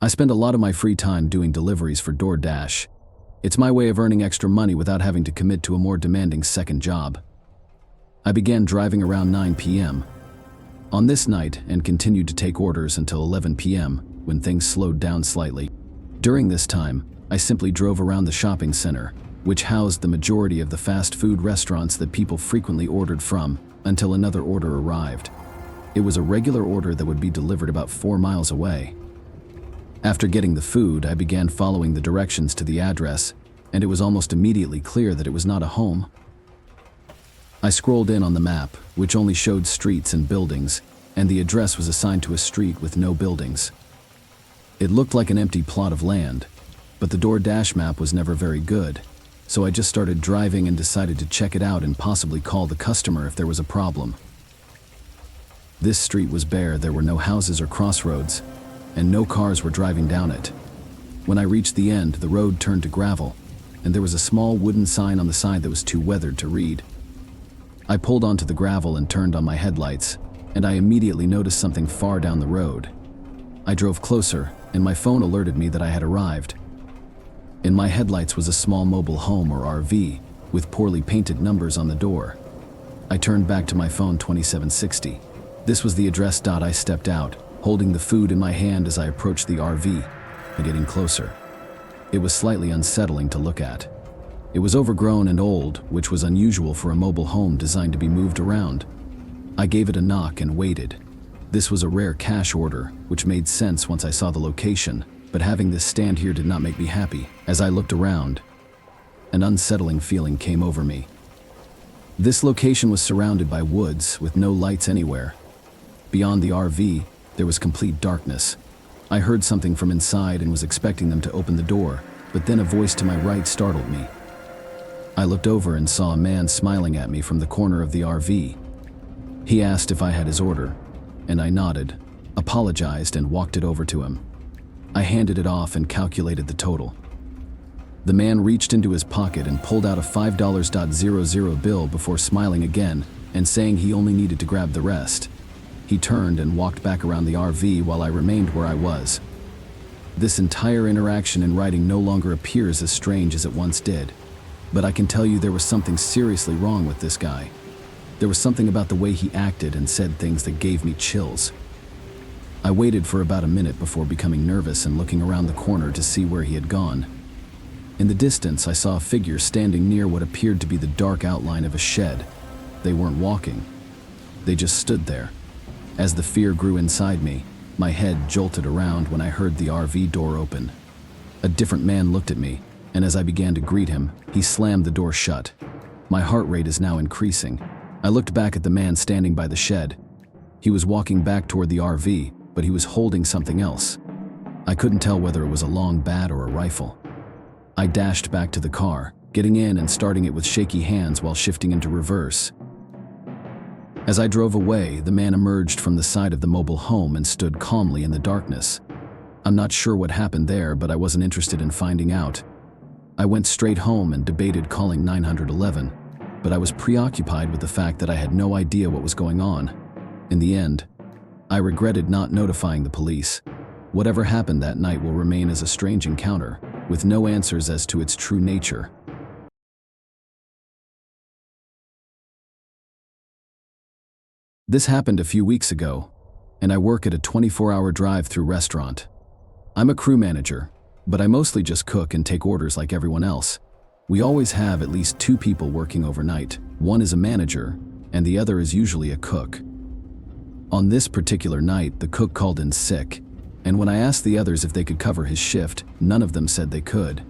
I spend a lot of my free time doing deliveries for DoorDash. It's my way of earning extra money without having to commit to a more demanding second job. I began driving around 9 p.m. on this night and continued to take orders until 11 p.m. when things slowed down slightly. During this time, I simply drove around the shopping center, which housed the majority of the fast food restaurants that people frequently ordered from, until another order arrived. It was a regular order that would be delivered about 4 miles away. After getting the food, I began following the directions to the address, and it was almost immediately clear that it was not a home. I scrolled in on the map, which only showed streets and buildings, and the address was assigned to a street with no buildings. It looked like an empty plot of land, but the DoorDash map was never very good, so I just started driving and decided to check it out and possibly call the customer if there was a problem. This street was bare, there were no houses or crossroads, and no cars were driving down it. When I reached the end, the road turned to gravel, and there was a small wooden sign on the side that was too weathered to read. I pulled onto the gravel and turned on my headlights, and I immediately noticed something far down the road. I drove closer, and my phone alerted me that I had arrived. In my headlights was a small mobile home or RV, with poorly painted numbers on the door. I turned back to my phone 2760. This was the address. I stepped out, holding the food in my hand as I approached the RV, and getting closer. It was slightly unsettling to look at. It was overgrown and old, which was unusual for a mobile home designed to be moved around. I gave it a knock and waited. This was a rare cash order, which made sense once I saw the location, but having this stand here did not make me happy. As I looked around, an unsettling feeling came over me. This location was surrounded by woods with no lights anywhere. Beyond the RV, there was complete darkness. I heard something from inside and was expecting them to open the door, but then a voice to my right startled me. I looked over and saw a man smiling at me from the corner of the RV. He asked if I had his order, and I nodded, apologized, and walked it over to him. I handed it off and calculated the total. The man reached into his pocket and pulled out a $5.00 bill before smiling again and saying he only needed to grab the rest. He turned and walked back around the RV while I remained where I was. This entire interaction in writing no longer appears as strange as it once did, but I can tell you there was something seriously wrong with this guy. There was something about the way he acted and said things that gave me chills. I waited for about a minute before becoming nervous and looking around the corner to see where he had gone. In the distance, I saw a figure standing near what appeared to be the dark outline of a shed. They weren't walking. They just stood there. As the fear grew inside me, my head jolted around when I heard the RV door open. A different man looked at me, and as I began to greet him, he slammed the door shut. My heart rate is now increasing. I looked back at the man standing by the shed. He was walking back toward the RV, but he was holding something else. I couldn't tell whether it was a long bat or a rifle. I dashed back to the car, getting in and starting it with shaky hands while shifting into reverse. As I drove away, the man emerged from the side of the mobile home and stood calmly in the darkness. I'm not sure what happened there, but I wasn't interested in finding out. I went straight home and debated calling 911, but I was preoccupied with the fact that I had no idea what was going on. In the end, I regretted not notifying the police. Whatever happened that night will remain as a strange encounter, with no answers as to its true nature. This happened a few weeks ago, and I work at a 24-hour drive-through restaurant. I'm a crew manager, but I mostly just cook and take orders like everyone else. We always have at least 2 people working overnight. One is a manager, and the other is usually a cook. On this particular night, the cook called in sick, and when I asked the others if they could cover his shift, none of them said they could.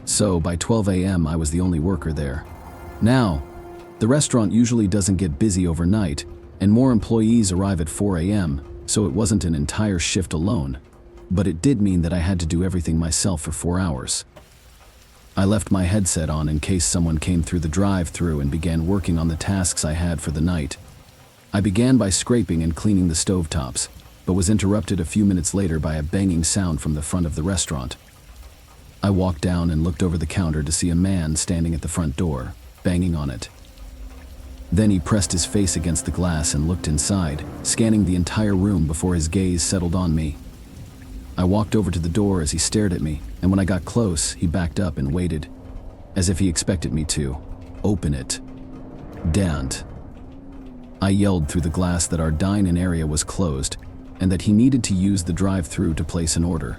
So by 12 a.m., I was the only worker there. Now, the restaurant usually doesn't get busy overnight, and more employees arrive at 4 a.m., so it wasn't an entire shift alone. But it did mean that I had to do everything myself for 4 hours. I left my headset on in case someone came through the drive-through and began working on the tasks I had for the night. I began by scraping and cleaning the stovetops, but was interrupted a few minutes later by a banging sound from the front of the restaurant. I walked down and looked over the counter to see a man standing at the front door, banging on it. Then he pressed his face against the glass and looked inside, scanning the entire room before his gaze settled on me. I walked over to the door as he stared at me, and when I got close, he backed up and waited, as if he expected me to open it. "Don't." I yelled through the glass that our dine-in area was closed and that he needed to use the drive-thru to place an order.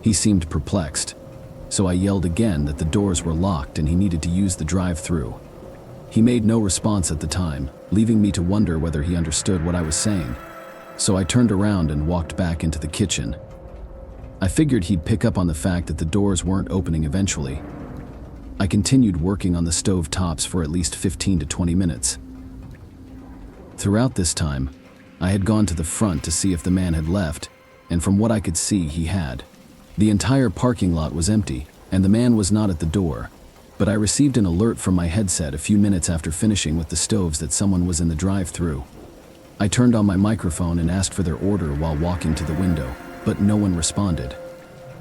He seemed perplexed, so I yelled again that the doors were locked and he needed to use the drive-thru. He made no response at the time, leaving me to wonder whether he understood what I was saying. So I turned around and walked back into the kitchen. I figured he'd pick up on the fact that the doors weren't opening eventually. I continued working on the stove tops for at least 15 to 20 minutes. Throughout this time, I had gone to the front to see if the man had left, and from what I could see, he had. The entire parking lot was empty, and the man was not at the door, but I received an alert from my headset a few minutes after finishing with the stoves that someone was in the drive-thru. I turned on my microphone and asked for their order while walking to the window, but no one responded.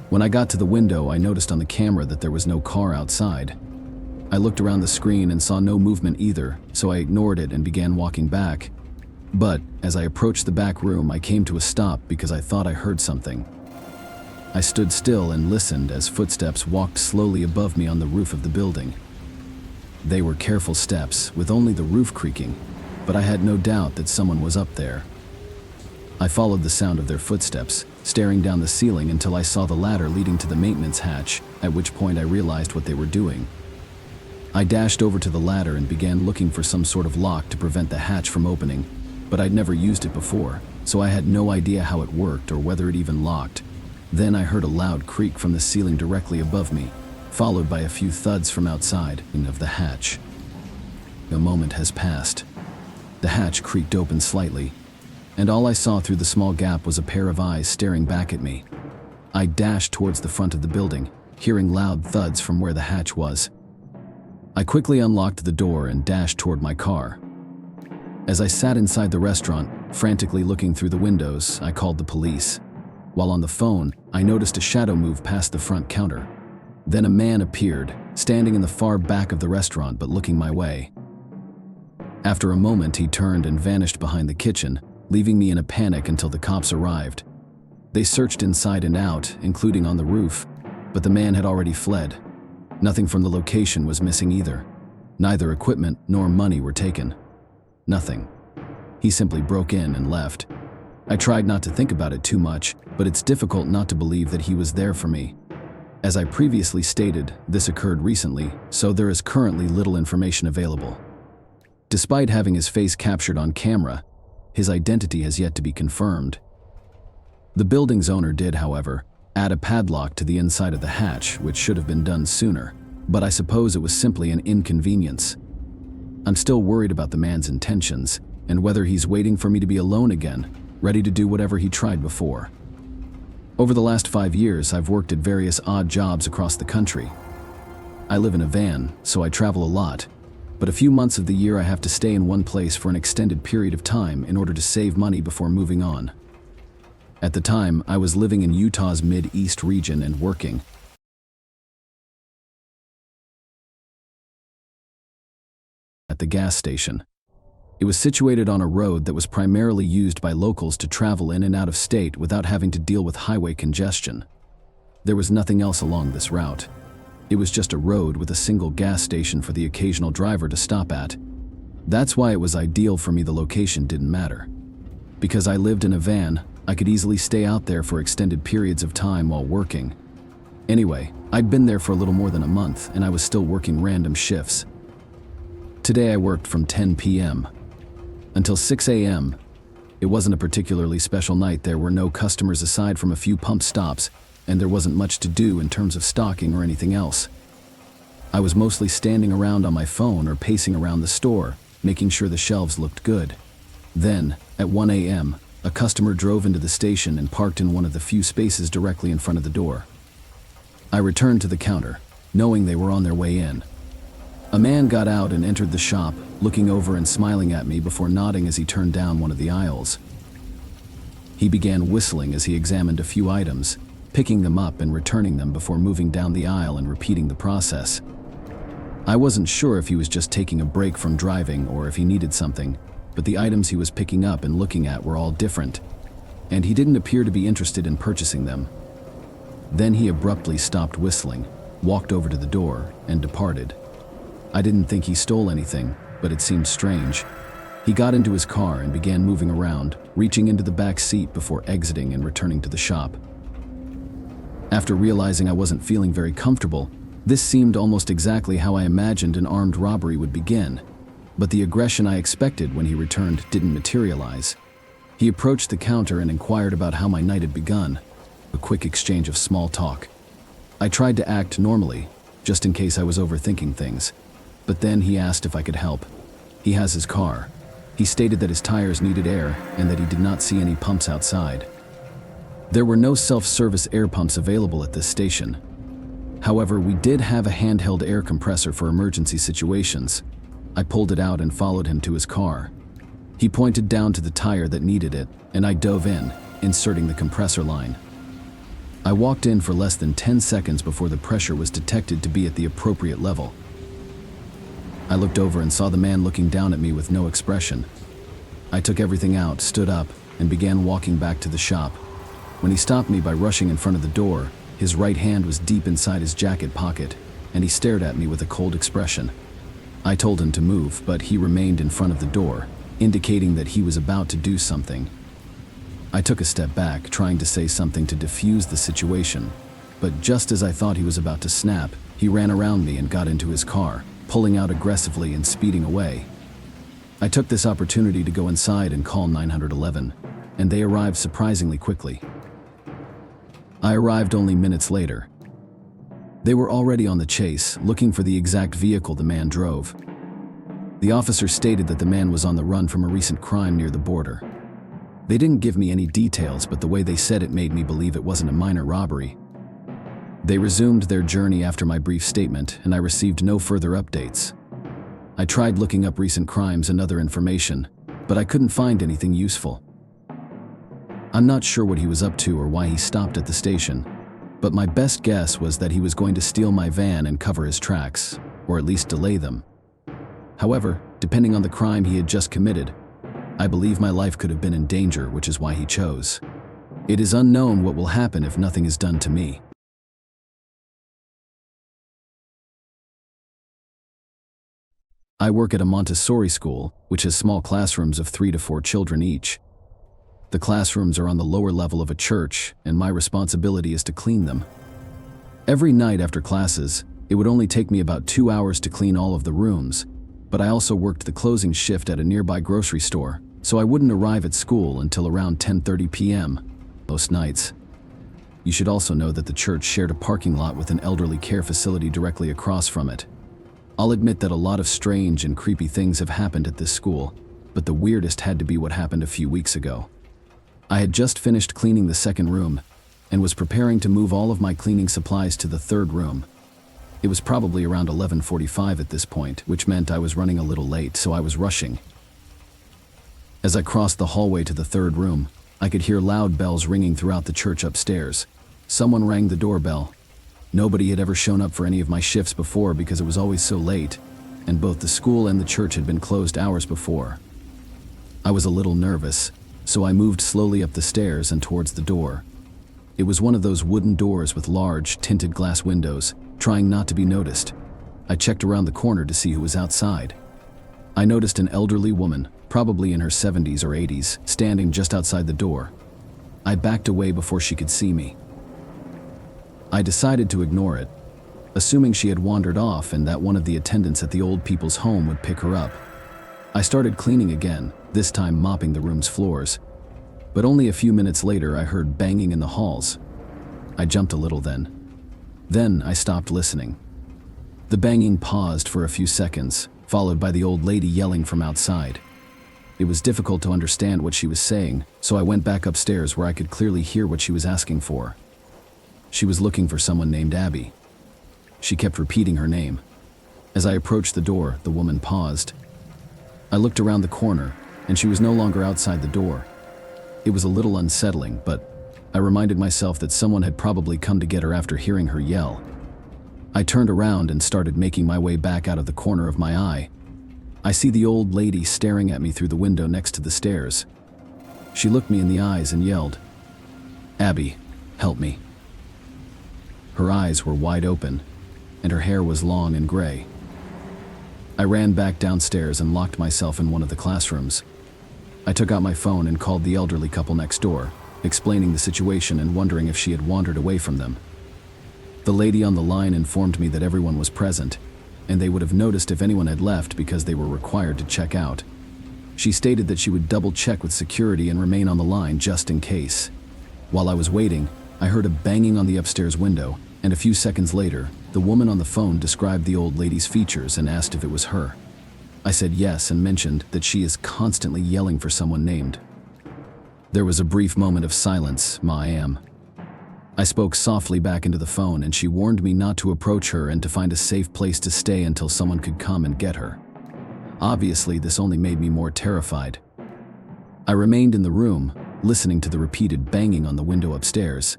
When I got to the window, I noticed on the camera that there was no car outside. I looked around the screen and saw no movement either, so I ignored it and began walking back. But as I approached the back room, I came to a stop because I thought I heard something. I stood still and listened as footsteps walked slowly above me on the roof of the building. They were careful steps, with only the roof creaking, but I had no doubt that someone was up there. I followed the sound of their footsteps, staring down the ceiling until I saw the ladder leading to the maintenance hatch, at which point I realized what they were doing. I dashed over to the ladder and began looking for some sort of lock to prevent the hatch from opening, but I'd never used it before, so I had no idea how it worked or whether it even locked. Then I heard a loud creak from the ceiling directly above me, followed by a few thuds from outside of the hatch. A moment has passed. The hatch creaked open slightly, and all I saw through the small gap was a pair of eyes staring back at me. I dashed towards the front of the building, hearing loud thuds from where the hatch was. I quickly unlocked the door and dashed toward my car. As I sat inside the restaurant, frantically looking through the windows, I called the police. While on the phone, I noticed a shadow move past the front counter. Then a man appeared, standing in the far back of the restaurant but looking my way. After a moment, he turned and vanished behind the kitchen, leaving me in a panic until the cops arrived. They searched inside and out, including on the roof, but the man had already fled. Nothing from the location was missing either. Neither equipment nor money were taken. Nothing. He simply broke in and left. I tried not to think about it too much, but it's difficult not to believe that he was there for me. As I previously stated, this occurred recently, so there is currently little information available. Despite having his face captured on camera, his identity has yet to be confirmed. The building's owner did, however, add a padlock to the inside of the hatch, which should have been done sooner, but I suppose it was simply an inconvenience. I'm still worried about the man's intentions, and whether he's waiting for me to be alone again, ready to do whatever he tried before. Over the last 5 years, I've worked at various odd jobs across the country. I live in a van, so I travel a lot, but a few months of the year I have to stay in one place for an extended period of time in order to save money before moving on. At the time, I was living in Utah's Mid-East region and working at the gas station. It was situated on a road that was primarily used by locals to travel in and out of state without having to deal with highway congestion. There was nothing else along this route. It was just a road with a single gas station for the occasional driver to stop at. That's why it was ideal for me the location didn't matter. Because I lived in a van, I could easily stay out there for extended periods of time while working. Anyway, I'd been there for a little more than a month and I was still working random shifts. Today I worked from 10 p.m. until 6 a.m. It wasn't a particularly special night. There were no customers aside from a few pump stops, and there wasn't much to do in terms of stocking or anything else. I was mostly standing around on my phone or pacing around the store, making sure the shelves looked good. Then, at 1 a.m., a customer drove into the station and parked in one of the few spaces directly in front of the door. I returned to the counter, knowing they were on their way in. A man got out and entered the shop, looking over and smiling at me before nodding as he turned down one of the aisles. He began whistling as he examined a few items, picking them up and returning them before moving down the aisle and repeating the process. I wasn't sure if he was just taking a break from driving or if he needed something, but the items he was picking up and looking at were all different. and he didn't appear to be interested in purchasing them. Then he abruptly stopped whistling, walked over to the door, and departed. I didn't think he stole anything, but it seemed strange. He got into his car and began moving around, reaching into the back seat before exiting and returning to the shop. After realizing I wasn't feeling very comfortable, this seemed almost exactly how I imagined an armed robbery would begin, but the aggression I expected when he returned didn't materialize. He approached the counter and inquired about how my night had begun, a quick exchange of small talk. I tried to act normally, just in case I was overthinking things, but then he asked if I could help. He has his car. He stated that his tires needed air and that he did not see any pumps outside. There were no self-service air pumps available at this station. However, we did have a handheld air compressor for emergency situations. I pulled it out and followed him to his car. He pointed down to the tire that needed it, and I dove in, inserting the compressor line. I walked in for less than 10 seconds before the pressure was detected to be at the appropriate level. I looked over and saw the man looking down at me with no expression. I took everything out, stood up, and began walking back to the shop. When he stopped me by rushing in front of the door, his right hand was deep inside his jacket pocket, and he stared at me with a cold expression. I told him to move, but he remained in front of the door, indicating that he was about to do something. I took a step back, trying to say something to defuse the situation, but just as I thought he was about to snap, he ran around me and got into his car, pulling out aggressively and speeding away. I took this opportunity to go inside and call 911, and they arrived surprisingly quickly. I arrived only minutes later. They were already on the chase, looking for the exact vehicle the man drove. The officer stated that the man was on the run from a recent crime near the border. They didn't give me any details, but the way they said it made me believe it wasn't a minor robbery. They resumed their journey after my brief statement, and I received no further updates. I tried looking up recent crimes and other information, but I couldn't find anything useful. I'm not sure what he was up to or why he stopped at the station, but my best guess was that he was going to steal my van and cover his tracks, or at least delay them. However, depending on the crime he had just committed, I believe my life could have been in danger, which is why he chose. It is unknown what will happen if nothing is done to me. I work at a Montessori school, which has small classrooms of 3 to 4 children each. The classrooms are on the lower level of a church, and my responsibility is to clean them. Every night after classes, it would only take me about 2 hours to clean all of the rooms, but I also worked the closing shift at a nearby grocery store, so I wouldn't arrive at school until around 10:30 p.m. most nights. You should also know that the church shared a parking lot with an elderly care facility directly across from it. I'll admit that a lot of strange and creepy things have happened at this school, but the weirdest had to be what happened a few weeks ago. I had just finished cleaning the second room and was preparing to move all of my cleaning supplies to the third room. It was probably around 11:45 at this point, which meant I was running a little late, so I was rushing. As I crossed the hallway to the third room, I could hear loud bells ringing throughout the church upstairs. Someone rang the doorbell. Nobody had ever shown up for any of my shifts before because it was always so late, and both the school and the church had been closed hours before. I was a little nervous, so I moved slowly up the stairs and towards the door. It was one of those wooden doors with large, tinted glass windows, trying not to be noticed. I checked around the corner to see who was outside. I noticed an elderly woman, probably in her 70s or 80s, standing just outside the door. I backed away before she could see me. I decided to ignore it, assuming she had wandered off and that one of the attendants at the old people's home would pick her up. I started cleaning again, this time mopping the room's floors. But only a few minutes later I heard banging in the halls. I jumped a little then. Then I stopped listening. The banging paused for a few seconds, followed by the old lady yelling from outside. It was difficult to understand what she was saying, so I went back upstairs where I could clearly hear what she was asking for. She was looking for someone named Abby. She kept repeating her name. As I approached the door, the woman paused. I looked around the corner, and she was no longer outside the door. It was a little unsettling, but I reminded myself that someone had probably come to get her after hearing her yell. I turned around and started making my way back out of the corner of my eye. I see the old lady staring at me through the window next to the stairs. She looked me in the eyes and yelled, "Abby, help me." Her eyes were wide open, and her hair was long and gray. I ran back downstairs and locked myself in one of the classrooms. I took out my phone and called the elderly couple next door, explaining the situation and wondering if she had wandered away from them. The lady on the line informed me that everyone was present, and they would have noticed if anyone had left because they were required to check out. She stated that she would double-check with security and remain on the line just in case. While I was waiting, I heard a banging on the upstairs window, and a few seconds later, the woman on the phone described the old lady's features and asked if it was her. I said yes and mentioned that she is constantly yelling for someone named. There was a brief moment of silence, ma'am. I spoke softly back into the phone and she warned me not to approach her and to find a safe place to stay until someone could come and get her. Obviously, this only made me more terrified. I remained in the room, listening to the repeated banging on the window upstairs.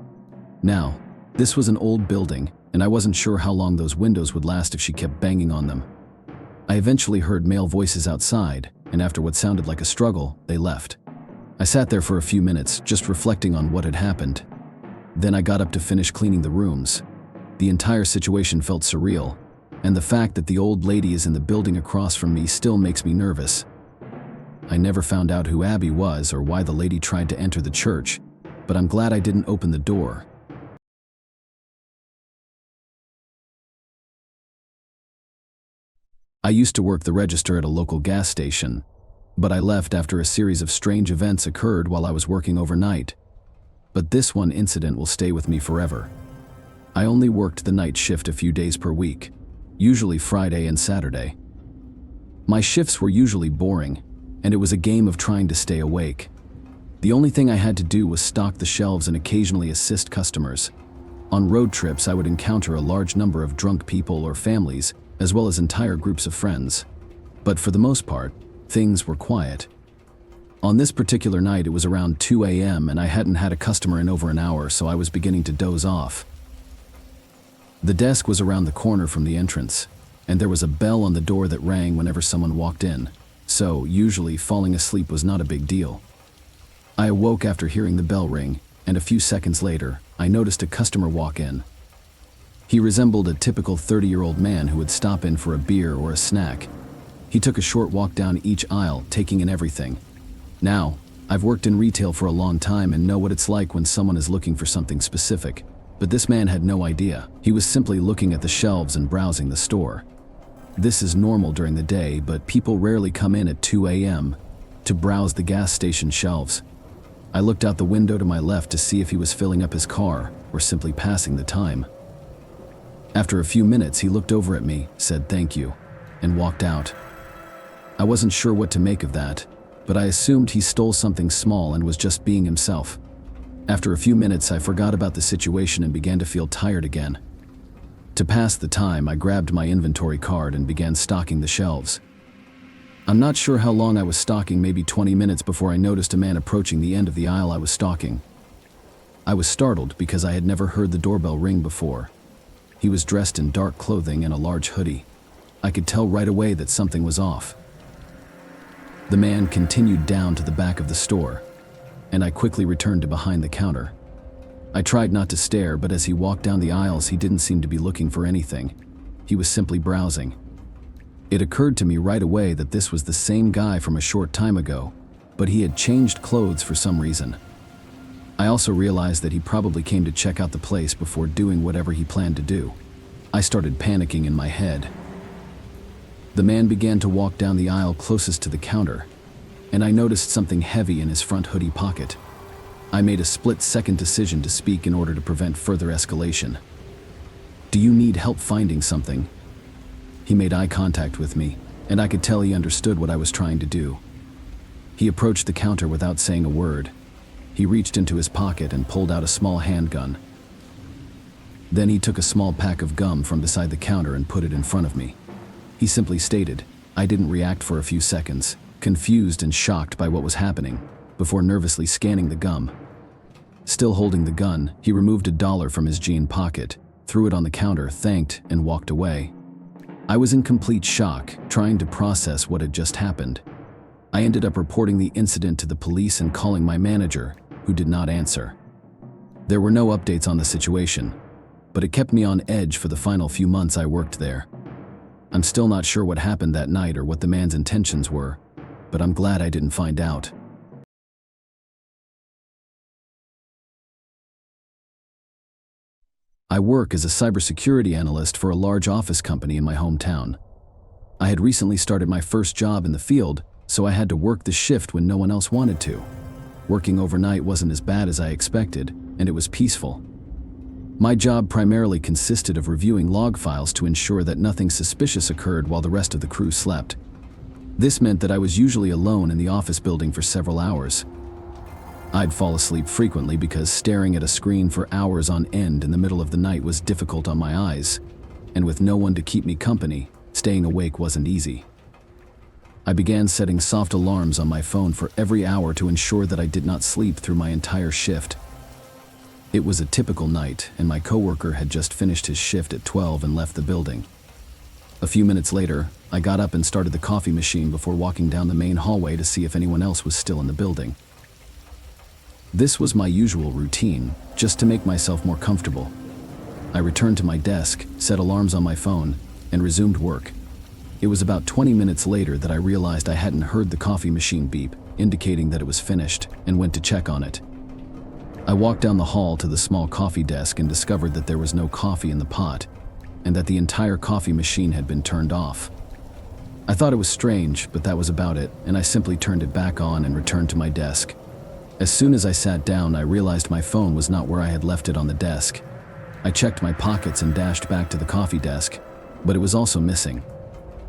Now, this was an old building, and I wasn't sure how long those windows would last if she kept banging on them. I eventually heard male voices outside, and after what sounded like a struggle, they left. I sat there for a few minutes, just reflecting on what had happened. Then I got up to finish cleaning the rooms. The entire situation felt surreal, and the fact that the old lady is in the building across from me still makes me nervous. I never found out who Abby was or why the lady tried to enter the church, but I'm glad I didn't open the door. I used to work the register at a local gas station, but I left after a series of strange events occurred while I was working overnight. But this one incident will stay with me forever. I only worked the night shift a few days per week, usually Friday and Saturday. My shifts were usually boring, and it was a game of trying to stay awake. The only thing I had to do was stock the shelves and occasionally assist customers. On road trips, I would encounter a large number of drunk people or families, as well as entire groups of friends. But for the most part, things were quiet. On this particular night, it was around 2 a.m. and I hadn't had a customer in over an hour, so I was beginning to doze off. The desk was around the corner from the entrance, and there was a bell on the door that rang whenever someone walked in, so usually falling asleep was not a big deal. I awoke after hearing the bell ring, and a few seconds later, I noticed a customer walk in. He resembled a typical 30-year-old man who would stop in for a beer or a snack. He took a short walk down each aisle, taking in everything. Now, I've worked in retail for a long time and know what it's like when someone is looking for something specific, but this man had no idea. He was simply looking at the shelves and browsing the store. This is normal during the day, but people rarely come in at 2 a.m. to browse the gas station shelves. I looked out the window to my left to see if he was filling up his car or simply passing the time. After a few minutes, he looked over at me, said thank you, and walked out. I wasn't sure what to make of that, but I assumed he stole something small and was just being himself. After a few minutes, I forgot about the situation and began to feel tired again. To pass the time, I grabbed my inventory card and began stocking the shelves. I'm not sure how long I was stocking, maybe 20 minutes before I noticed a man approaching the end of the aisle I was stocking. I was startled because I had never heard the doorbell ring before. He was dressed in dark clothing and a large hoodie. I could tell right away that something was off. The man continued down to the back of the store, and I quickly returned to behind the counter. I tried not to stare, but as he walked down the aisles, he didn't seem to be looking for anything. He was simply browsing. It occurred to me right away that this was the same guy from a short time ago, but he had changed clothes for some reason. I also realized that he probably came to check out the place before doing whatever he planned to do. I started panicking in my head. The man began to walk down the aisle closest to the counter, and I noticed something heavy in his front hoodie pocket. I made a split-second decision to speak in order to prevent further escalation. "Do you need help finding something?" He made eye contact with me, and I could tell he understood what I was trying to do. He approached the counter without saying a word. He reached into his pocket and pulled out a small handgun. Then he took a small pack of gum from beside the counter and put it in front of me. He simply stated. I didn't react for a few seconds, confused and shocked by what was happening, before nervously scanning the gum. Still holding the gun, he removed $1 from his jean pocket, threw it on the counter, thanked, and walked away. I was in complete shock, trying to process what had just happened. I ended up reporting the incident to the police and calling my manager, who did not answer. There were no updates on the situation, but it kept me on edge for the final few months I worked there. I'm still not sure what happened that night or what the man's intentions were, but I'm glad I didn't find out. I work as a cybersecurity analyst for a large office company in my hometown. I had recently started my first job in the field, so I had to work the shift when no one else wanted to. Working overnight wasn't as bad as I expected, and it was peaceful. My job primarily consisted of reviewing log files to ensure that nothing suspicious occurred while the rest of the crew slept. This meant that I was usually alone in the office building for several hours. I'd fall asleep frequently because staring at a screen for hours on end in the middle of the night was difficult on my eyes, and with no one to keep me company, staying awake wasn't easy. I began setting soft alarms on my phone for every hour to ensure that I did not sleep through my entire shift. It was a typical night, and my coworker had just finished his shift at 12 and left the building. A few minutes later, I got up and started the coffee machine before walking down the main hallway to see if anyone else was still in the building. This was my usual routine, just to make myself more comfortable. I returned to my desk, set alarms on my phone, and resumed work. It was about 20 minutes later that I realized I hadn't heard the coffee machine beep, indicating that it was finished, and went to check on it. I walked down the hall to the small coffee desk and discovered that there was no coffee in the pot, and that the entire coffee machine had been turned off. I thought it was strange, but that was about it, and I simply turned it back on and returned to my desk. As soon as I sat down, I realized my phone was not where I had left it on the desk. I checked my pockets and dashed back to the coffee desk, but it was also missing.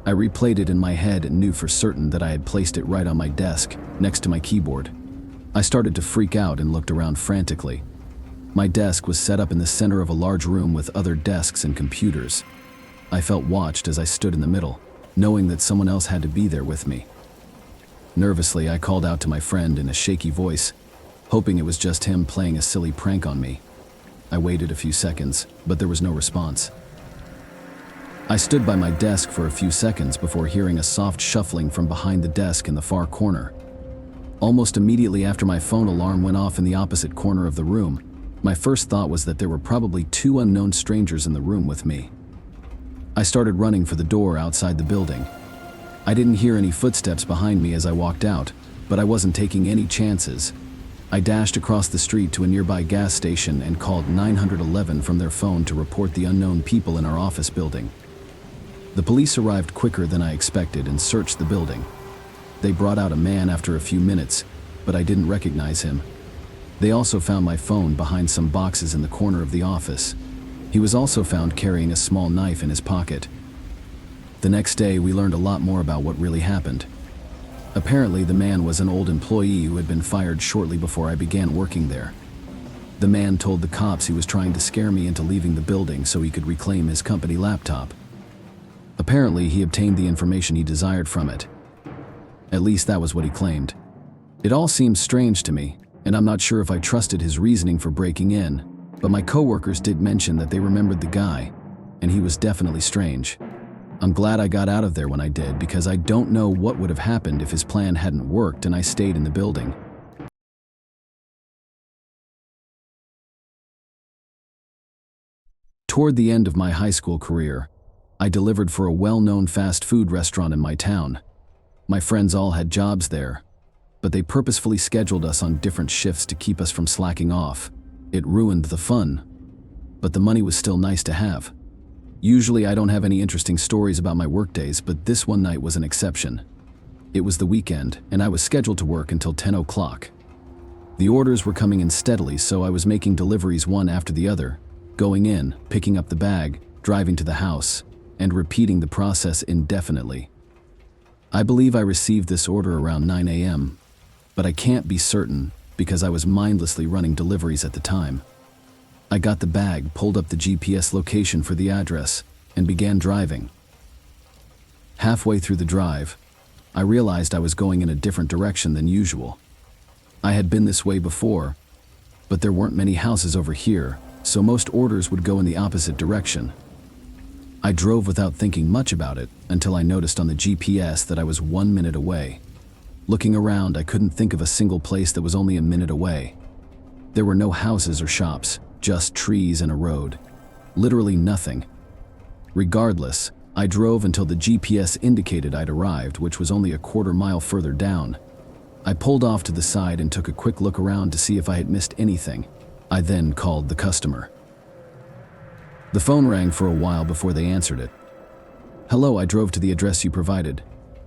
I replayed it in my head and knew for certain that I had placed it right on my desk, next to my keyboard. I started to freak out and looked around frantically. My desk was set up in the center of a large room with other desks and computers. I felt watched as I stood in the middle, knowing that someone else had to be there with me. Nervously, I called out to my friend in a shaky voice, hoping it was just him playing a silly prank on me. I waited a few seconds, but there was no response. I stood by my desk for a few seconds before hearing a soft shuffling from behind the desk in the far corner. Almost immediately after my phone alarm went off in the opposite corner of the room, my first thought was that there were probably two unknown strangers in the room with me. I started running for the door outside the building. I didn't hear any footsteps behind me as I walked out, but I wasn't taking any chances. I dashed across the street to a nearby gas station and called 911 from their phone to report the unknown people in our office building. The police arrived quicker than I expected and searched the building. They brought out a man after a few minutes, but I didn't recognize him. They also found my phone behind some boxes in the corner of the office. He was also found carrying a small knife in his pocket. The next day, we learned a lot more about what really happened. Apparently, the man was an old employee who had been fired shortly before I began working there. The man told the cops he was trying to scare me into leaving the building so he could reclaim his company laptop. Apparently, he obtained the information he desired from it. At least that was what he claimed. It all seemed strange to me, and I'm not sure if I trusted his reasoning for breaking in, but my coworkers did mention that they remembered the guy, and he was definitely strange. I'm glad I got out of there when I did, because I don't know what would have happened if his plan hadn't worked and I stayed in the building. Toward the end of my high school career, I delivered for a well-known fast food restaurant in my town. My friends all had jobs there, but they purposefully scheduled us on different shifts to keep us from slacking off. It ruined the fun, but the money was still nice to have. Usually I don't have any interesting stories about my workdays, but this one night was an exception. It was the weekend, and I was scheduled to work until 10 o'clock. The orders were coming in steadily, so I was making deliveries one after the other, going in, picking up the bag, driving to the house, and repeating the process indefinitely. I believe I received this order around 9 a.m., but I can't be certain because I was mindlessly running deliveries at the time. I got the bag, pulled up the GPS location for the address, and began driving. Halfway through the drive, I realized I was going in a different direction than usual. I had been this way before, but there weren't many houses over here, so most orders would go in the opposite direction. I drove without thinking much about it until I noticed on the GPS that I was 1 minute away. Looking around, I couldn't think of a single place that was only a minute away. There were no houses or shops, just trees and a road. Literally nothing. Regardless, I drove until the GPS indicated I'd arrived, which was only a quarter mile further down. I pulled off to the side and took a quick look around to see if I had missed anything. I then called the customer. The phone rang for a while before they answered it. "Hello, I drove to the address you provided,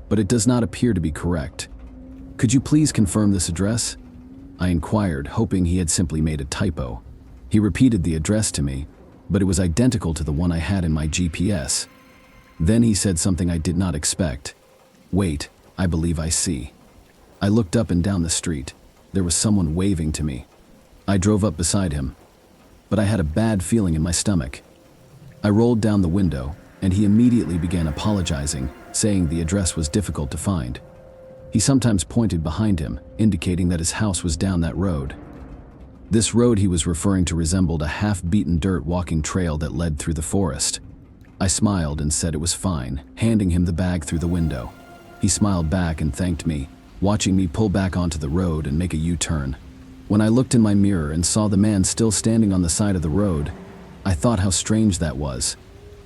but it does not appear to be correct. Could you please confirm this address?" I inquired, hoping he had simply made a typo. He repeated the address to me, but it was identical to the one I had in my GPS. Then he said something I did not expect. "Wait, I believe I see." I looked up and down the street. There was someone waving to me. I drove up beside him, but I had a bad feeling in my stomach. I rolled down the window, and he immediately began apologizing, saying the address was difficult to find. He sometimes pointed behind him, indicating that his house was down that road. This road he was referring to resembled a half-beaten dirt walking trail that led through the forest. I smiled and said it was fine, handing him the bag through the window. He smiled back and thanked me, watching me pull back onto the road and make a U-turn. When I looked in my mirror and saw the man still standing on the side of the road, I thought how strange that was.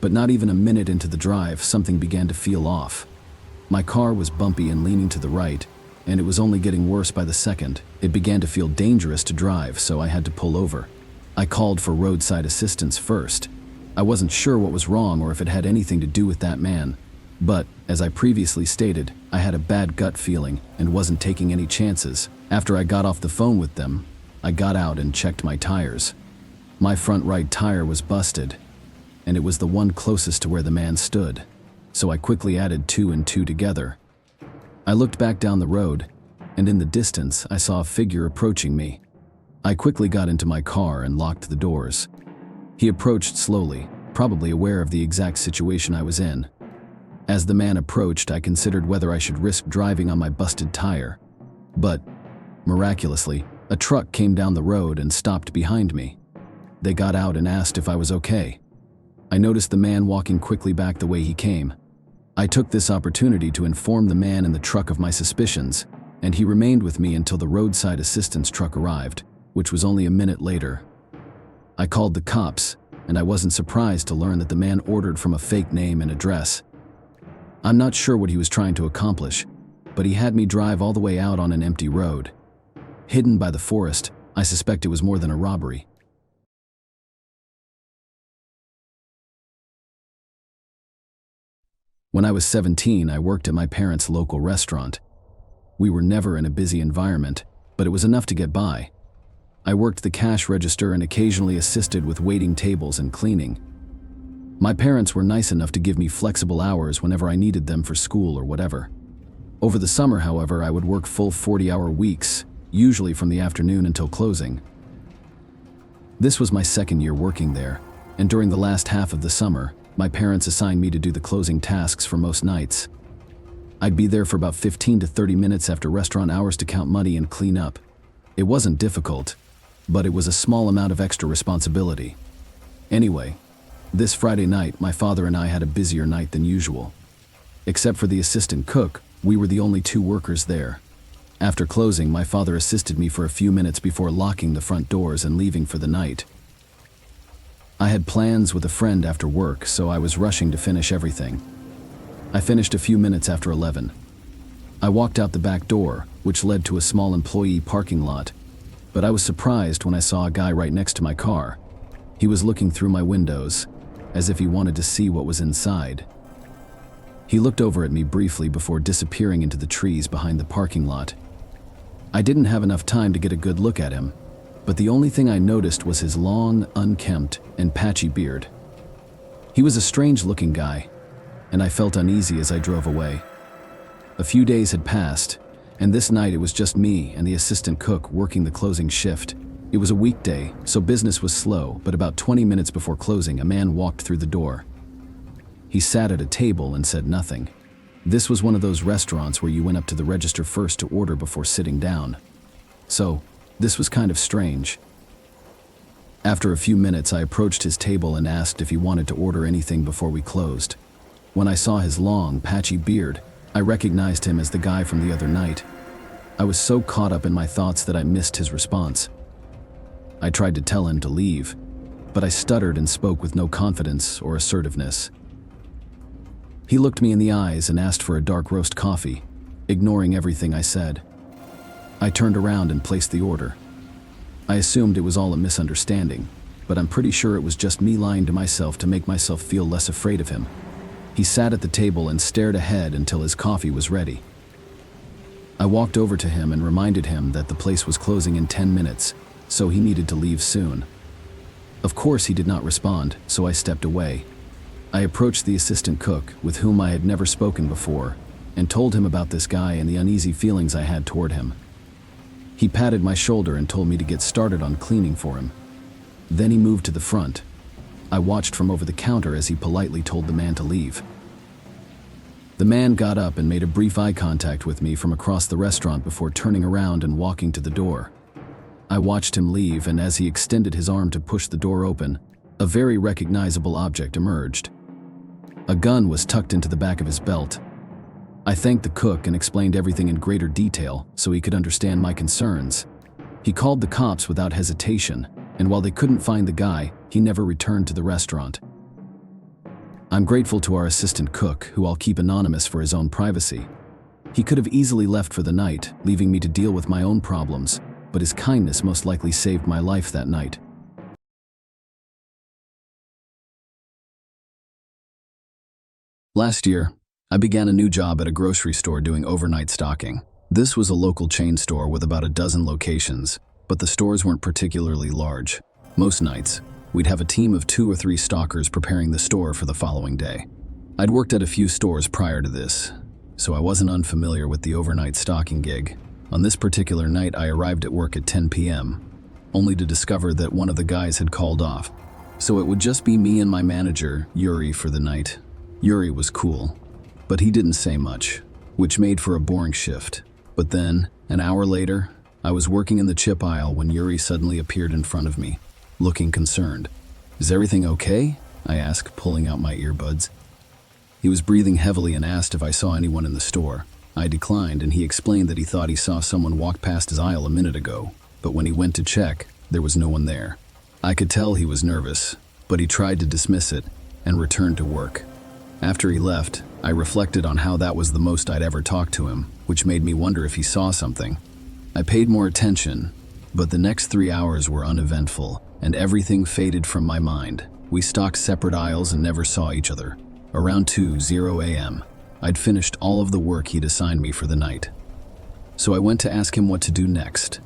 But not even a minute into the drive, something began to feel off. My car was bumpy and leaning to the right, and it was only getting worse by the second. It began to feel dangerous to drive, so I had to pull over. I called for roadside assistance first. I wasn't sure what was wrong or if it had anything to do with that man. But, as I previously stated, I had a bad gut feeling and wasn't taking any chances. After I got off the phone with them, I got out and checked my tires. My front right tire was busted, and it was the one closest to where the man stood, so I quickly added 2 and 2 together. I looked back down the road, and in the distance I saw a figure approaching me. I quickly got into my car and locked the doors. He approached slowly, probably aware of the exact situation I was in. As the man approached, I considered whether I should risk driving on my busted tire. But, miraculously, a truck came down the road and stopped behind me. They got out and asked if I was okay. I noticed the man walking quickly back the way he came. I took this opportunity to inform the man in the truck of my suspicions, and he remained with me until the roadside assistance truck arrived, which was only a minute later. I called the cops, and I wasn't surprised to learn that the man ordered from a fake name and address. I'm not sure what he was trying to accomplish, but he had me drive all the way out on an empty road. Hidden by the forest, I suspect it was more than a robbery. When I was 17, I worked at my parents' local restaurant. We were never in a busy environment, but it was enough to get by. I worked the cash register and occasionally assisted with waiting tables and cleaning. My parents were nice enough to give me flexible hours whenever I needed them for school or whatever. Over the summer, however, I would work full 40-hour weeks, usually from the afternoon until closing. This was my second year working there, and during the last half of the summer, my parents assigned me to do the closing tasks for most nights. I'd be there for about 15 to 30 minutes after restaurant hours to count money and clean up. It wasn't difficult, but it was a small amount of extra responsibility. Anyway, this Friday night, my father and I had a busier night than usual. Except for the assistant cook, we were the only 2 workers there. After closing, my father assisted me for a few minutes before locking the front doors and leaving for the night. I had plans with a friend after work, so I was rushing to finish everything. I finished a few minutes after 11. I walked out the back door, which led to a small employee parking lot, but I was surprised when I saw a guy right next to my car. He was looking through my windows, as if he wanted to see what was inside. He looked over at me briefly before disappearing into the trees behind the parking lot. I didn't have enough time to get a good look at him, but the only thing I noticed was his long, unkempt, and patchy beard. He was a strange-looking guy, and I felt uneasy as I drove away. A few days had passed, and this night it was just me and the assistant cook working the closing shift. It was a weekday, so business was slow, but about 20 minutes before closing, a man walked through the door. He sat at a table and said nothing. This was one of those restaurants where you went up to the register first to order before sitting down. So, this was kind of strange. After a few minutes, I approached his table and asked if he wanted to order anything before we closed. When I saw his long, patchy beard, I recognized him as the guy from the other night. I was so caught up in my thoughts that I missed his response. I tried to tell him to leave, but I stuttered and spoke with no confidence or assertiveness. He looked me in the eyes and asked for a dark roast coffee, ignoring everything I said. I turned around and placed the order. I assumed it was all a misunderstanding, but I'm pretty sure it was just me lying to myself to make myself feel less afraid of him. He sat at the table and stared ahead until his coffee was ready. I walked over to him and reminded him that the place was closing in 10 minutes, so he needed to leave soon. Of course, he did not respond, so I stepped away. I approached the assistant cook, with whom I had never spoken before, and told him about this guy and the uneasy feelings I had toward him. He patted my shoulder and told me to get started on cleaning for him. Then he moved to the front. I watched from over the counter as he politely told the man to leave. The man got up and made a brief eye contact with me from across the restaurant before turning around and walking to the door. I watched him leave, and as he extended his arm to push the door open, a very recognizable object emerged. A gun was tucked into the back of his belt. I thanked the cook and explained everything in greater detail so he could understand my concerns. He called the cops without hesitation, and while they couldn't find the guy, he never returned to the restaurant. I'm grateful to our assistant cook, who I'll keep anonymous for his own privacy. He could have easily left for the night, leaving me to deal with my own problems, but his kindness most likely saved my life that night. Last year, I began a new job at a grocery store doing overnight stocking. This was a local chain store with about a dozen locations, but the stores weren't particularly large. Most nights, we'd have a team of 2 or 3 stockers preparing the store for the following day. I'd worked at a few stores prior to this, so I wasn't unfamiliar with the overnight stocking gig. On this particular night, I arrived at work at 10 p.m., only to discover that one of the guys had called off. So it would just be me and my manager, Yuri, for the night. Yuri was cool, but he didn't say much, which made for a boring shift. But then, an hour later, I was working in the chip aisle when Yuri suddenly appeared in front of me, looking concerned. "Is everything okay?" I asked, pulling out my earbuds. He was breathing heavily and asked if I saw anyone in the store. I declined, and he explained that he thought he saw someone walk past his aisle a minute ago, but when he went to check, there was no one there. I could tell he was nervous, but he tried to dismiss it and returned to work. After he left, I reflected on how that was the most I'd ever talked to him, which made me wonder if he saw something. I paid more attention, but the next 3 hours were uneventful, and everything faded from my mind. We stocked separate aisles and never saw each other. Around 2:00 a.m., I'd finished all of the work he'd assigned me for the night. So I went to ask him what to do next.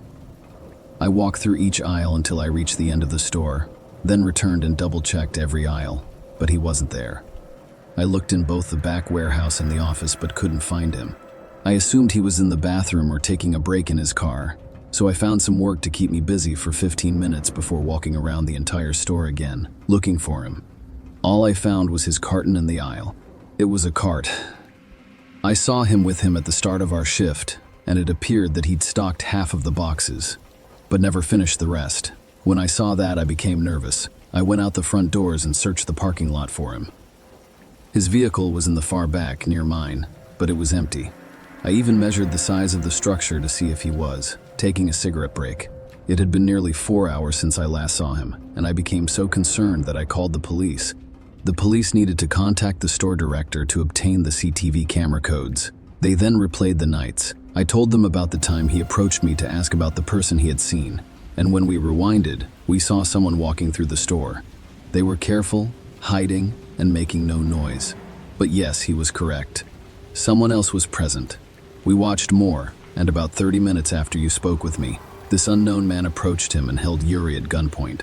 I walked through each aisle until I reached the end of the store, then returned and double-checked every aisle, but he wasn't there. I looked in both the back warehouse and the office but couldn't find him. I assumed he was in the bathroom or taking a break in his car, so I found some work to keep me busy for 15 minutes before walking around the entire store again, looking for him. All I found was his carton in the aisle. It was a cart. I saw him with him at the start of our shift, and it appeared that he'd stocked half of the boxes, but never finished the rest. When I saw that, I became nervous. I went out the front doors and searched the parking lot for him. His vehicle was in the far back, near mine, but it was empty. I even measured the size of the structure to see if he was taking a cigarette break. It had been nearly 4 hours since I last saw him, and I became so concerned that I called the police. The police needed to contact the store director to obtain the CCTV camera codes. They then replayed the nights. I told them about the time he approached me to ask about the person he had seen, and when we rewinded, we saw someone walking through the store. They were careful, hiding, and making no noise. But yes, he was correct. Someone else was present. We watched more, and about 30 minutes after you spoke with me, this unknown man approached him and held Yuri at gunpoint.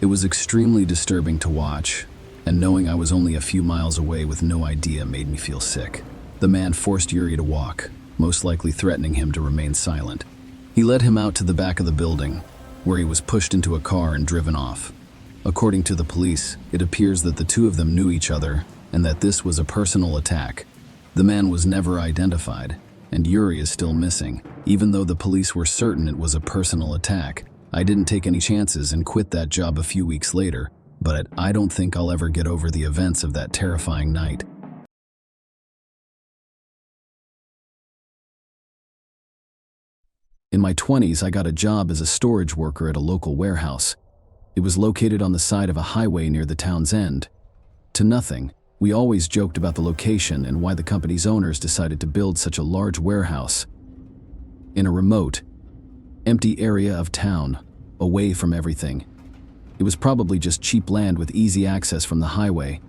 It was extremely disturbing to watch, and knowing I was only a few miles away with no idea made me feel sick. The man forced Yuri to walk, most likely threatening him to remain silent. He led him out to the back of the building, where he was pushed into a car and driven off. According to the police, it appears that the two of them knew each other and that this was a personal attack. The man was never identified, and Yuri is still missing. Even though the police were certain it was a personal attack, I didn't take any chances and quit that job a few weeks later, but I don't think I'll ever get over the events of that terrifying night. In my 20s, I got a job as a storage worker at a local warehouse. It was located on the side of a highway near the town's end. To nothing, we always joked about the location and why the company's owners decided to build such a large warehouse in a remote, empty area of town, away from everything. It was probably just cheap land with easy access from the highway,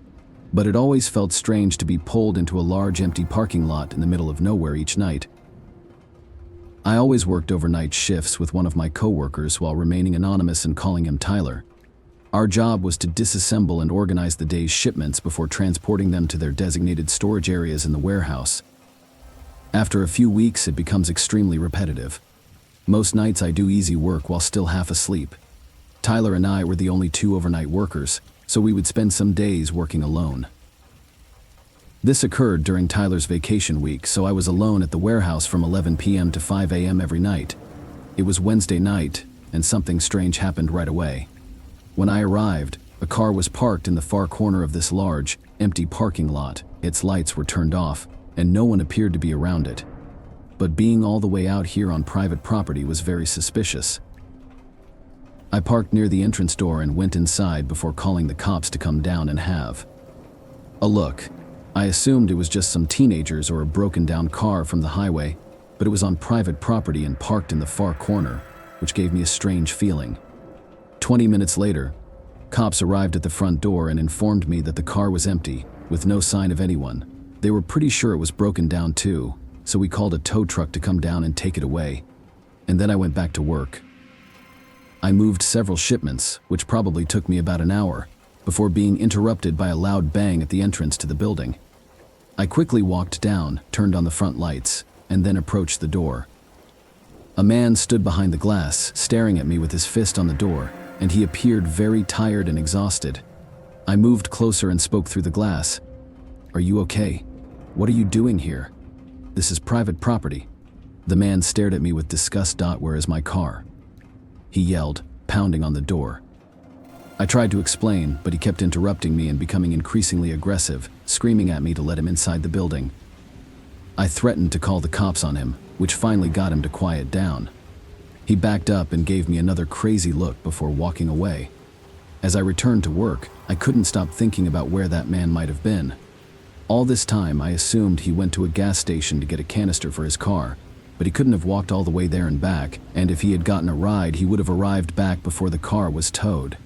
but it always felt strange to be pulled into a large empty parking lot in the middle of nowhere each night. I always worked overnight shifts with one of my coworkers while remaining anonymous and calling him Tyler. Our job was to disassemble and organize the day's shipments before transporting them to their designated storage areas in the warehouse. After a few weeks, it becomes extremely repetitive. Most nights I do easy work while still half asleep. Tyler and I were the only two overnight workers, so we would spend some days working alone. This occurred during Tyler's vacation week, so I was alone at the warehouse from 11 p.m. to 5 a.m. every night. It was Wednesday night, and something strange happened right away. When I arrived, a car was parked in the far corner of this large, empty parking lot. Its lights were turned off, and no one appeared to be around it. But being all the way out here on private property was very suspicious. I parked near the entrance door and went inside before calling the cops to come down and have a look. I assumed it was just some teenagers or a broken down car from the highway, but it was on private property and parked in the far corner, which gave me a strange feeling. 20 minutes later, cops arrived at the front door and informed me that the car was empty, with no sign of anyone. They were pretty sure it was broken down too, so we called a tow truck to come down and take it away. And then I went back to work. I moved several shipments, which probably took me about an hour, before being interrupted by a loud bang at the entrance to the building. I quickly walked down, turned on the front lights, and then approached the door. A man stood behind the glass, staring at me with his fist on the door, and he appeared very tired and exhausted. I moved closer and spoke through the glass. "Are you okay? What are you doing here? This is private property." The man stared at me with disgust. "Where is my car?" he yelled, pounding on the door. I tried to explain, but he kept interrupting me and becoming increasingly aggressive, screaming at me to let him inside the building. I threatened to call the cops on him, which finally got him to quiet down. He backed up and gave me another crazy look before walking away. As I returned to work, I couldn't stop thinking about where that man might have been. All this time, I assumed he went to a gas station to get a canister for his car, but he couldn't have walked all the way there and back, and if he had gotten a ride, he would have arrived back before the car was towed.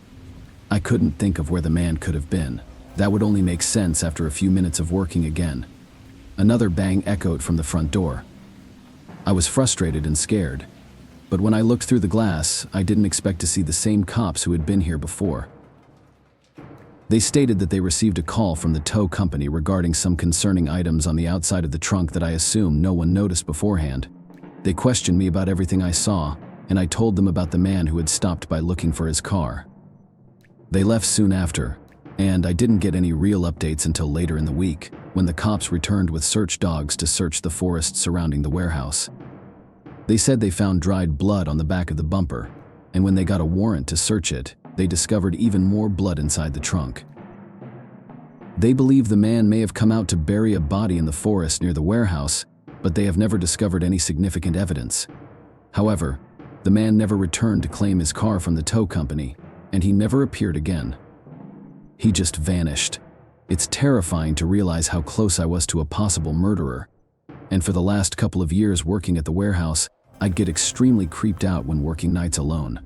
I couldn't think of where the man could have been. That would only make sense after a few minutes of working again. Another bang echoed from the front door. I was frustrated and scared, but when I looked through the glass, I didn't expect to see the same cops who had been here before. They stated that they received a call from the tow company regarding some concerning items on the outside of the trunk that I assume no one noticed beforehand. They questioned me about everything I saw, and I told them about the man who had stopped by looking for his car. They left soon after, and I didn't get any real updates until later in the week, when the cops returned with search dogs to search the forest surrounding the warehouse. They said they found dried blood on the back of the bumper, and when they got a warrant to search it, they discovered even more blood inside the trunk. They believe the man may have come out to bury a body in the forest near the warehouse, but they have never discovered any significant evidence. However, the man never returned to claim his car from the tow company, and he never appeared again. He just vanished. It's terrifying to realize how close I was to a possible murderer. And for the last couple of years working at the warehouse, I'd get extremely creeped out when working nights alone.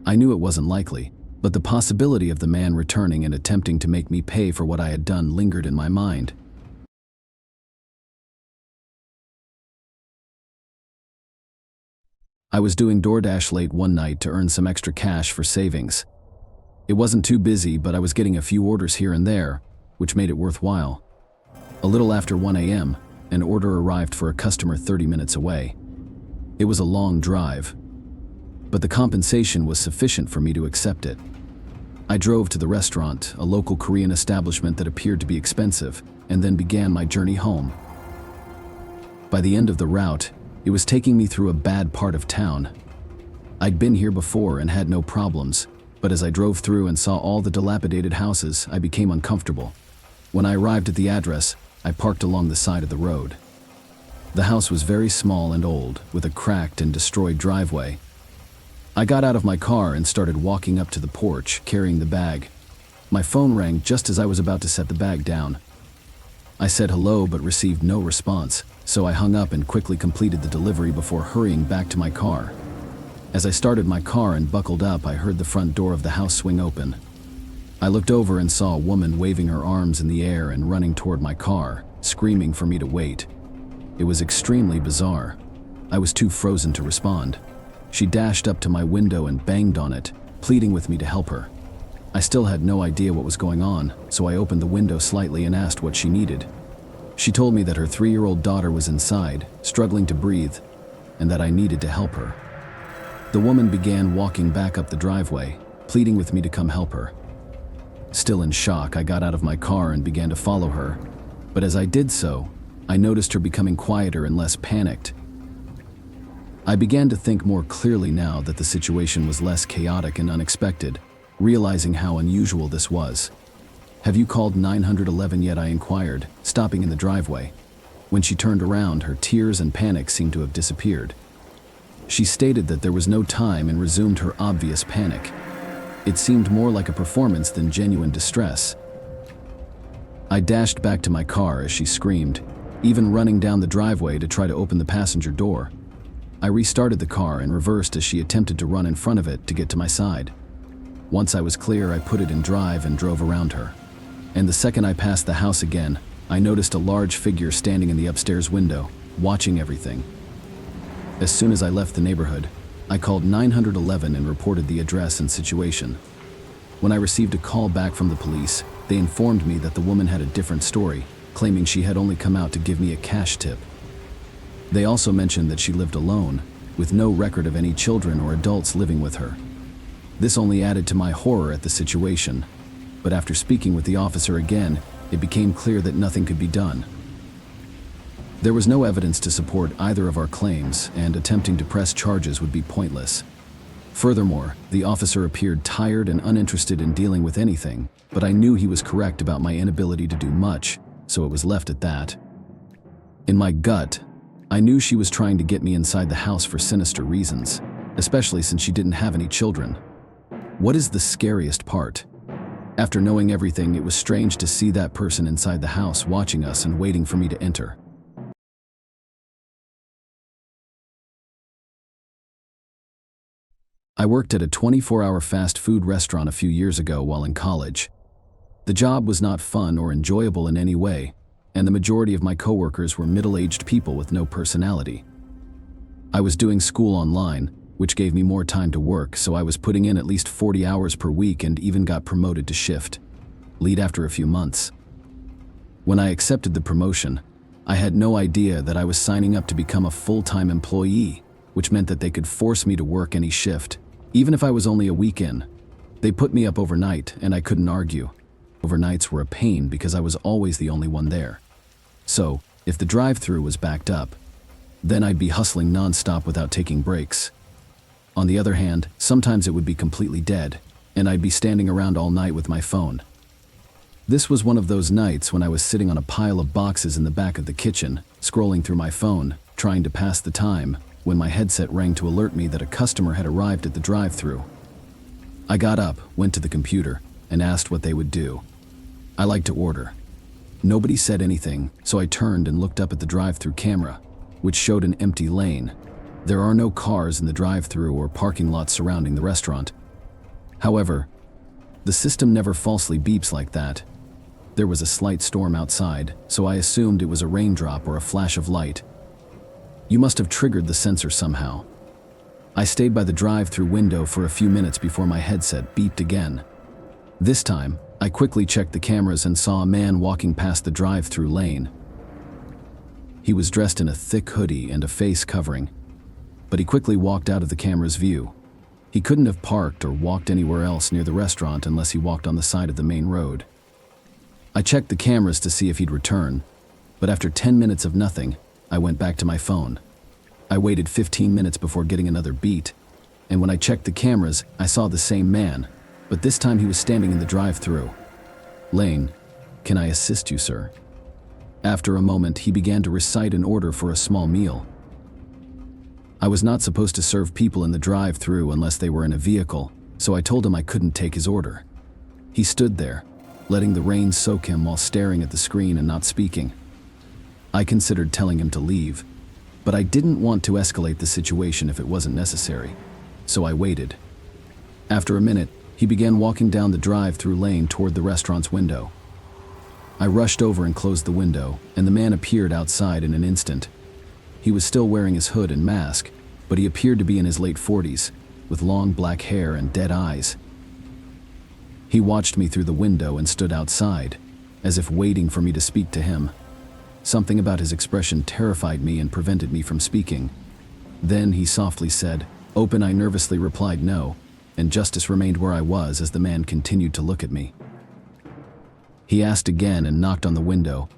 I knew it wasn't likely, but the possibility of the man returning and attempting to make me pay for what I had done lingered in my mind. I was doing DoorDash late one night to earn some extra cash for savings. It wasn't too busy, but I was getting a few orders here and there, which made it worthwhile. A little after 1 a.m., an order arrived for a customer 30 minutes away. It was a long drive, but the compensation was sufficient for me to accept it. I drove to the restaurant, a local Korean establishment that appeared to be expensive, and then began my journey home. By the end of the route, it was taking me through a bad part of town. I'd been here before and had no problems, but as I drove through and saw all the dilapidated houses, I became uncomfortable. When I arrived at the address, I parked along the side of the road. The house was very small and old, with a cracked and destroyed driveway. I got out of my car and started walking up to the porch, carrying the bag. My phone rang just as I was about to set the bag down. I said hello but received no response, so I hung up and quickly completed the delivery before hurrying back to my car. As I started my car and buckled up, I heard the front door of the house swing open. I looked over and saw a woman waving her arms in the air and running toward my car, screaming for me to wait. It was extremely bizarre. I was too frozen to respond. She dashed up to my window and banged on it, pleading with me to help her. I still had no idea what was going on, so I opened the window slightly and asked what she needed. She told me that her 3-year-old daughter was inside, struggling to breathe, and that I needed to help her. The woman began walking back up the driveway, pleading with me to come help her. Still in shock, I got out of my car and began to follow her, but as I did so, I noticed her becoming quieter and less panicked. I began to think more clearly now that the situation was less chaotic and unexpected, realizing how unusual this was. "Have you called 911 yet?" I inquired, stopping in the driveway. When she turned around, her tears and panic seemed to have disappeared. She stated that there was no time and resumed her obvious panic. It seemed more like a performance than genuine distress. I dashed back to my car as she screamed, even running down the driveway to try to open the passenger door. I restarted the car and reversed as she attempted to run in front of it to get to my side. Once I was clear, I put it in drive and drove around her. And the second I passed the house again, I noticed a large figure standing in the upstairs window, watching everything. As soon as I left the neighborhood, I called 911 and reported the address and situation. When I received a call back from the police, they informed me that the woman had a different story, claiming she had only come out to give me a cash tip. They also mentioned that she lived alone, with no record of any children or adults living with her. This only added to my horror at the situation, but after speaking with the officer again, it became clear that nothing could be done. There was no evidence to support either of our claims, and attempting to press charges would be pointless. Furthermore, the officer appeared tired and uninterested in dealing with anything, but I knew he was correct about my inability to do much, so it was left at that. In my gut, I knew she was trying to get me inside the house for sinister reasons, especially since she didn't have any children. What is the scariest part? After knowing everything, it was strange to see that person inside the house watching us and waiting for me to enter. I worked at a 24-hour fast food restaurant a few years ago while in college. The job was not fun or enjoyable in any way, and the majority of my coworkers were middle-aged people with no personality. I was doing school online, which gave me more time to work, so I was putting in at least 40 hours per week and even got promoted to shift lead after a few months. When I accepted the promotion, I had no idea that I was signing up to become a full-time employee, which meant that they could force me to work any shift, even if I was only a week in. They put me up overnight, and I couldn't argue. Overnights were a pain because I was always the only one there. So, if the drive-thru was backed up, then I'd be hustling non-stop without taking breaks. On the other hand, sometimes it would be completely dead, and I'd be standing around all night with my phone. This was one of those nights when I was sitting on a pile of boxes in the back of the kitchen, scrolling through my phone, trying to pass the time, when my headset rang to alert me that a customer had arrived at the drive-thru. I got up, went to the computer, and asked what they would do. I like to order. Nobody said anything, so I turned and looked up at the drive-thru camera, which showed an empty lane. There are no cars in the drive-thru or parking lot surrounding the restaurant. However, the system never falsely beeps like that. There was a slight storm outside, so I assumed it was a raindrop or a flash of light. You must have triggered the sensor somehow. I stayed by the drive-thru window for a few minutes before my headset beeped again. This time, I quickly checked the cameras and saw a man walking past the drive-thru lane. He was dressed in a thick hoodie and a face covering, but he quickly walked out of the camera's view. He couldn't have parked or walked anywhere else near the restaurant unless he walked on the side of the main road. I checked the cameras to see if he'd return, but after 10 minutes of nothing, I went back to my phone. I waited 15 minutes before getting another beat, and when I checked the cameras, I saw the same man, but this time he was standing in the drive-thru. "Lane, can I assist you, sir?" After a moment, he began to recite an order for a small meal. I was not supposed to serve people in the drive-thru unless they were in a vehicle, so I told him I couldn't take his order. He stood there, letting the rain soak him while staring at the screen and not speaking. I considered telling him to leave, but I didn't want to escalate the situation if it wasn't necessary, so I waited. After a minute, he began walking down the drive-thru lane toward the restaurant's window. I rushed over and closed the window, and the man appeared outside in an instant. He was still wearing his hood and mask, but he appeared to be in his late 40s, with long black hair and dead eyes. He watched me through the window and stood outside, as if waiting for me to speak to him. Something about his expression terrified me and prevented me from speaking. Then he softly said, "Open." I nervously replied no, and Justice remained where I was as the man continued to look at me. He asked again and knocked on the window,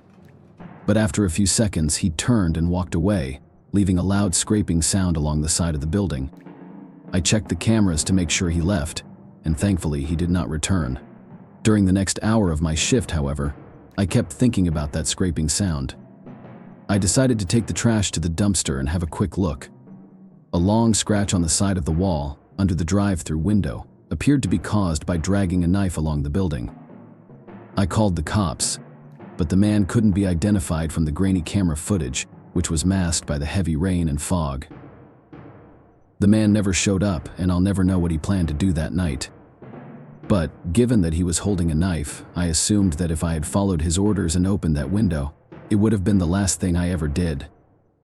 but after a few seconds he turned and walked away, leaving a loud scraping sound along the side of the building. I checked the cameras to make sure he left, and thankfully he did not return. During the next hour of my shift, however, I kept thinking about that scraping sound. I decided to take the trash to the dumpster and have a quick look. A long scratch on the side of the wall, under the drive-thru window, appeared to be caused by dragging a knife along the building. I called the cops, but the man couldn't be identified from the grainy camera footage, which was masked by the heavy rain and fog. The man never showed up, and I'll never know what he planned to do that night. But given that he was holding a knife, I assumed that if I had followed his orders and opened that window, it would have been the last thing I ever did.